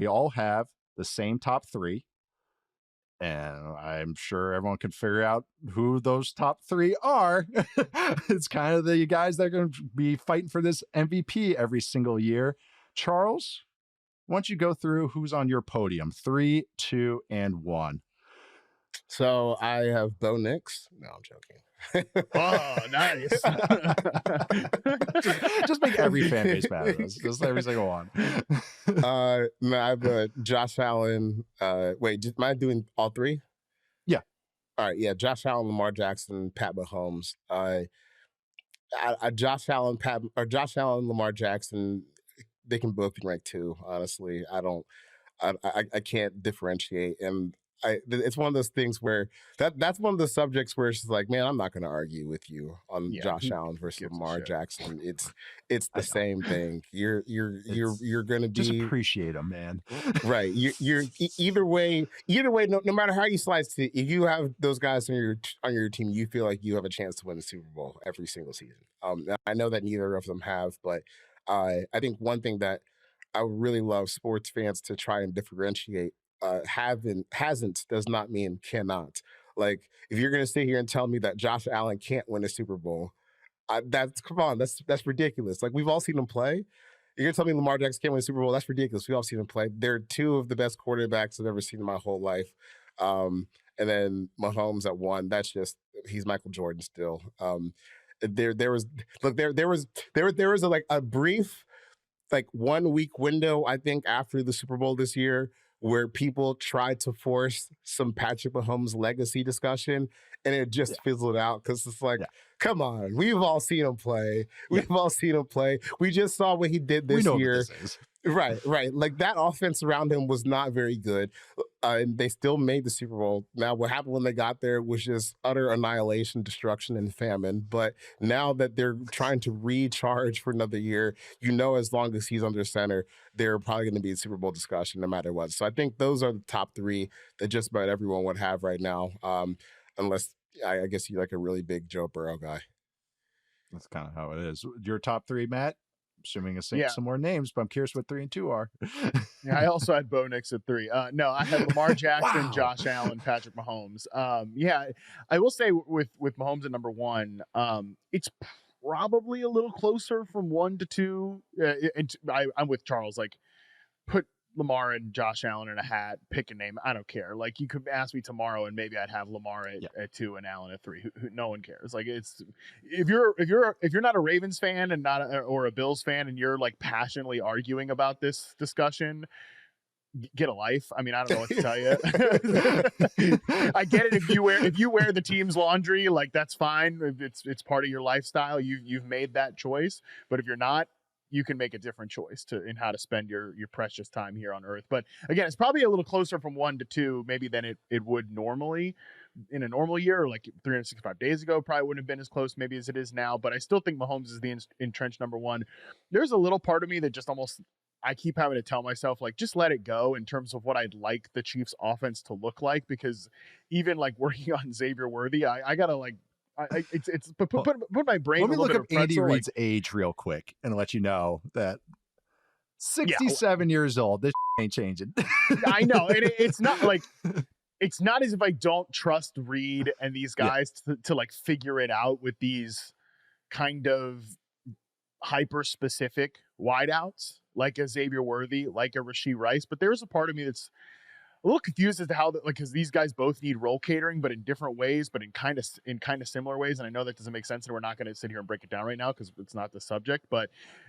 we all have the same top three. And I'm sure everyone can figure out who those top three are. It's kind of the guys that are going to be fighting for this MVP every single year. Charles, why don't you go through who's on your podium? 3, 2, and 1. So I have Bo Nix. No, I'm joking. Oh, nice. just make every fan base mad at us. Just every single one. I have Josh Allen. Wait, am I doing all three? Yeah. All right. Yeah. Josh Allen, Lamar Jackson, Pat Mahomes. Josh Allen, Lamar Jackson. They can both be ranked 2. Honestly, I can't differentiate, and it's one of those things where that's one of the subjects where it's just like, man, I'm not going to argue with you on Josh Allen versus Lamar Jackson. It's the same thing. You're going to be just appreciate him, man. Right. You're either way. No matter how you slice it, if you have those guys on your team, you feel like you have a chance to win the Super Bowl every single season. I know that neither of them have, but I think one thing that I would really love sports fans to try and differentiate. Hasn't does not mean cannot. Like, if you're going to sit here and tell me that Josh Allen can't win a Super Bowl, that's ridiculous. Like, we've all seen him play. You're going to tell me Lamar Jackson can't win a Super Bowl? That's ridiculous. We've all seen him play. They're 2 of the best quarterbacks I've ever seen in my whole life. And then Mahomes at 1. That's just, he's Michael Jordan still. There was a brief 1 week window, I think, after the Super Bowl this year, where people tried to force some Patrick Mahomes legacy discussion, and it just fizzled out because it's like, come on, we've all seen him play. We've all seen him play. We just saw what he did this year. Right. Like, that offense around him was not very good, and they still made the Super Bowl. Now, what happened when they got there was just utter annihilation, destruction, and famine. But now that they're trying to recharge for another year, as long as he's under center, they're probably going to be a Super Bowl discussion no matter what. So I think those are the top 3 that just about everyone would have right now, unless I guess you're like a really big Joe Burrow guy. That's kind of how it is. Your top 3, Matt? Assuming some more names, but I'm curious what 3 and 2 are. Yeah, I also had Bo Nix at 3. No, I had Lamar Jackson, Josh Allen, Patrick Mahomes. I will say with Mahomes at number 1, it's probably a little closer from 1 to 2. I'm with Charles. Like, put Lamar and Josh Allen in a hat, pick a name. I don't care. Like, you could ask me tomorrow, and maybe I'd have Lamar at 2 and Allen at 3. No one cares. Like, it's if you're not a Ravens fan and or a Bills fan, and you're like passionately arguing about this discussion, get a life. I mean, I don't know what to tell you. I get it. If you wear the team's laundry, like, that's fine. It's part of your lifestyle. You've made that choice. But if you're not, you can make a different choice in how to spend your precious time here on Earth. But again, it's probably a little closer from 1 to 2, maybe than it would normally in a normal year. Like 365 days ago, probably wouldn't have been as close maybe as it is now. But I still think Mahomes is the entrenched number 1. There's a little part of me that just almost, I keep having to tell myself, like, just let it go in terms of what I'd like the Chiefs offense to look like, because even like working on Xavier Worthy, I gotta like, it's put my brain. Let me look up Andy pretzel, Reid's age real quick and let you know that 67 years old. This ain't changing. I know, and it's not like, it's not as if I don't trust Reid and these guys to like figure it out with these kind of hyper specific wideouts like a Xavier Worthy, like a Rashee Rice. But there's a part of me that's a little confused as to how because these guys both need role catering, but in different ways, but in kind of similar ways. And I know that doesn't make sense, and we're not going to sit here and break it down right now because it's not the subject. But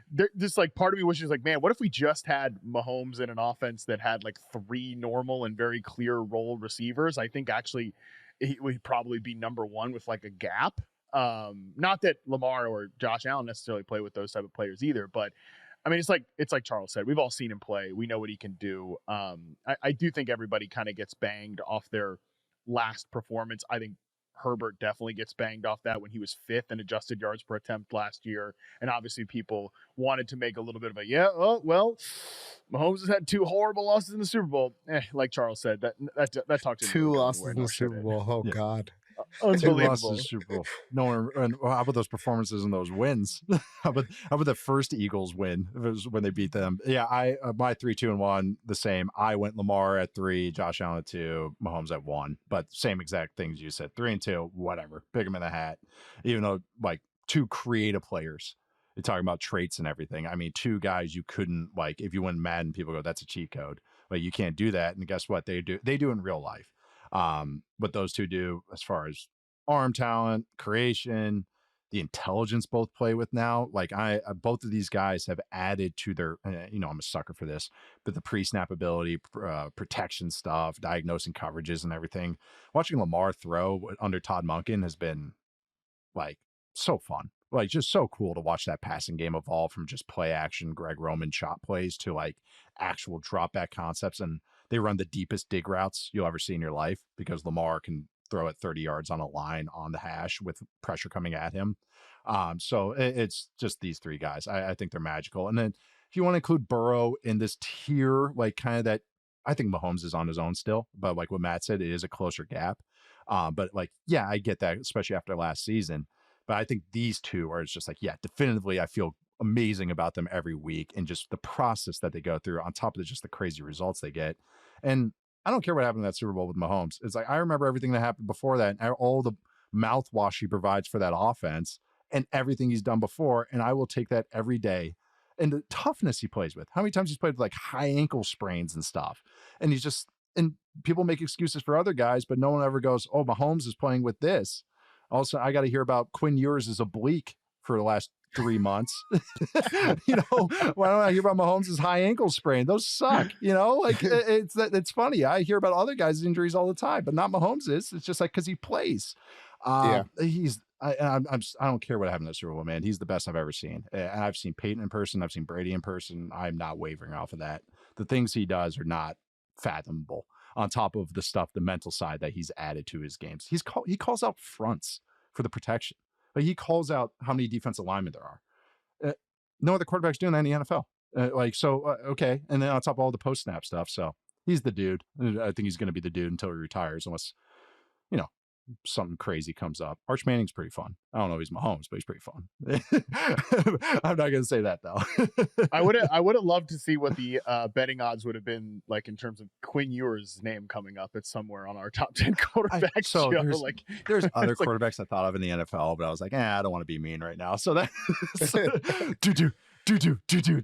this like part of me wishes, like, man, what if we just had Mahomes in an offense that had like 3 normal and very clear role receivers? I think actually he would probably be number 1 with like a gap. Not that Lamar or Josh Allen necessarily play with those type of players either, but I mean, it's like Charles said, we've all seen him play. We know what he can do. I do think everybody kind of gets banged off their last performance. I think Herbert definitely gets banged off that when he was 5th in adjusted yards per attempt last year. And obviously people wanted to make a little bit of Mahomes has had 2 horrible losses in the Super Bowl. Like Charles said, that talked to 2 losses in the Super Bowl. Oh, God. Two losses Unbelievable. Super Bowl. No one. And how about those performances and those wins? how about the first Eagles win? It was when they beat them. Yeah, I my 3, 2, and 1 the same. I went Lamar at 3, Josh Allen at 2, Mahomes at 1. But same exact things you said. 3 and 2, whatever. Pick them in the hat. Even though like two creative players. You're talking about traits and everything. I mean, two guys you couldn't like if you win Madden, people go, that's a cheat code. But you can't do that. And guess what? They do in real life. What those two do as far as arm talent, creation, the intelligence both play with now. Like both of these guys have added to their, I'm a sucker for this, but the pre-snap ability, protection stuff, diagnosing coverages and everything. Watching Lamar throw under Todd Monken has been like so fun. Like just so cool to watch that passing game evolve from just play action, Greg Roman shot plays to like actual drop back concepts. And they run the deepest dig routes you'll ever see in your life because Lamar can throw it 30 yards on a line on the hash with pressure coming at him. So it's just these three guys. I think they're magical. And then if you want to include Burrow in this tier, like kind of that, I think Mahomes is on his own still, but like what Matt said, it is a closer gap. But like, yeah, I get that, especially after last season. But I think these two are just like, yeah, definitively, I feel amazing about them every week and just the process that they go through on top of just the crazy results they get. And I don't care what happened in that Super Bowl with Mahomes. It's like, I remember everything that happened before that and all the mouthwash he provides for that offense and everything he's done before. And I will take that every day. And the toughness he plays with, how many times he's played with like high ankle sprains and stuff. And he's just, and people make excuses for other guys, but no one ever goes, oh, Mahomes is playing with this. Also, I got to hear about Quinn Ewers' is oblique for the last 3 months. Why don't I hear about Mahomes' high ankle sprain? Those suck. Like it's funny. I hear about other guys' injuries all the time, but not Mahomes'. It's just like because he plays. He's. I don't care what happened to Super Bowl, man. He's the best I've ever seen. And I've seen Peyton in person. I've seen Brady in person. I'm not wavering off of that. The things he does are not fathomable. On top of the stuff, the mental side that he's added to his games. He calls out fronts for the protection. Like he calls out how many defensive linemen there are. No other quarterback's doing that in the NFL. Okay. And then on top of all the post-snap stuff. So he's the dude. I think he's going to be the dude until he retires, unless, something crazy comes up. Arch Manning's pretty fun. I don't know if he's Mahomes, but he's pretty fun. I'm not going to say that though. I would have loved to see what the betting odds would have been like in terms of Quinn Ewers' name coming up at somewhere on our top 10 quarterbacks show. There's other quarterbacks I thought of in the NFL, but I was like, I don't want to be mean right now. So that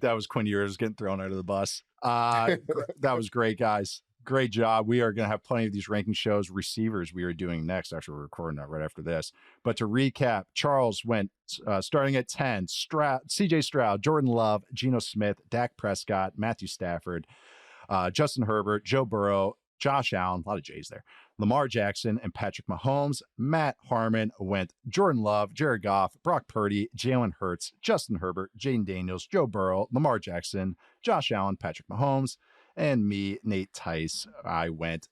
that was Quinn Ewers getting thrown under the bus. That was great, guys. Great job. We are going to have plenty of these ranking shows. Receivers we are doing next. Actually, we're recording that right after this. But to recap, Charles went starting at 10, CJ Stroud, Jordan Love, Geno Smith, Dak Prescott, Matthew Stafford, Justin Herbert, Joe Burrow, Josh Allen, a lot of J's there, Lamar Jackson, and Patrick Mahomes. Matt Harmon went Jordan Love, Jared Goff, Brock Purdy, Jalen Hurts, Justin Herbert, Jaden Daniels, Joe Burrow, Lamar Jackson, Josh Allen, Patrick Mahomes. And me, Nate Tice, I went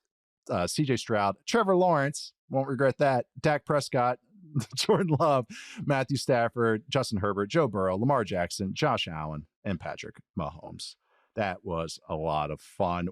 CJ Stroud, Trevor Lawrence, won't regret that, Dak Prescott, Jordan Love, Matthew Stafford, Justin Herbert, Joe Burrow, Lamar Jackson, Josh Allen, and Patrick Mahomes. That was a lot of fun.